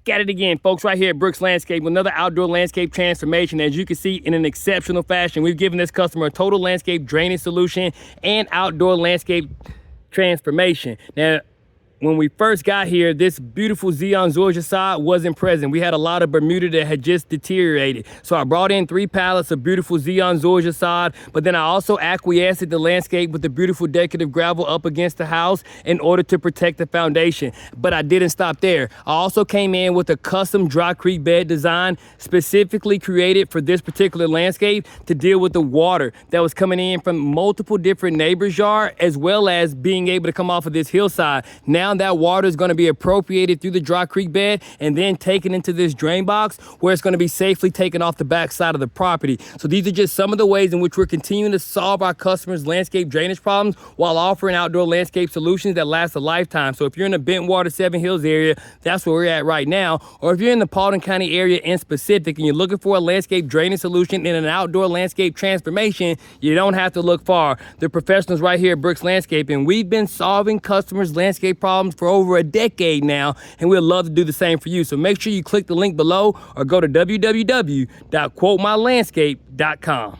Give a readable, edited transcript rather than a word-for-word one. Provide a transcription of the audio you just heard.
Back at it again, folks, right here at Brooks Landscape with another outdoor landscape transformation. As you can see, in an exceptional fashion, we've given this customer a total landscape drainage solution and outdoor landscape transformation. Now, when we first got here, this beautiful Xeon zoysia sod wasn't present. We had a lot of Bermuda that had just deteriorated. So I brought in 3 pallets of beautiful Xeon zoysia sod, but then I also acquiesced the landscape with the beautiful decorative gravel up against the house in order to protect the foundation. But I didn't stop there. I also came in with a custom dry creek bed design specifically created for this particular landscape to deal with the water that was coming in from multiple different neighbors' yard, as well as being able to come off of this hillside. Now that water is going to be appropriated through the dry creek bed and then taken into this drain box where it's going to be safely taken off the back side of the property. So these are just some of the ways in which we're continuing to solve our customers' landscape drainage problems while offering outdoor landscape solutions that last a lifetime. So if you're in the Bentwater, Seven Hills area, that's where we're at right now. Or if you're in the Paulding County area in specific and you're looking for a landscape drainage solution in an outdoor landscape transformation, you don't have to look far. The professionals right here at Brooks Landscape, and we've been solving customers' landscape problems for over a decade now, and we'd love to do the same for you. So make sure you click the link below or go to www.quotemylandscape.com.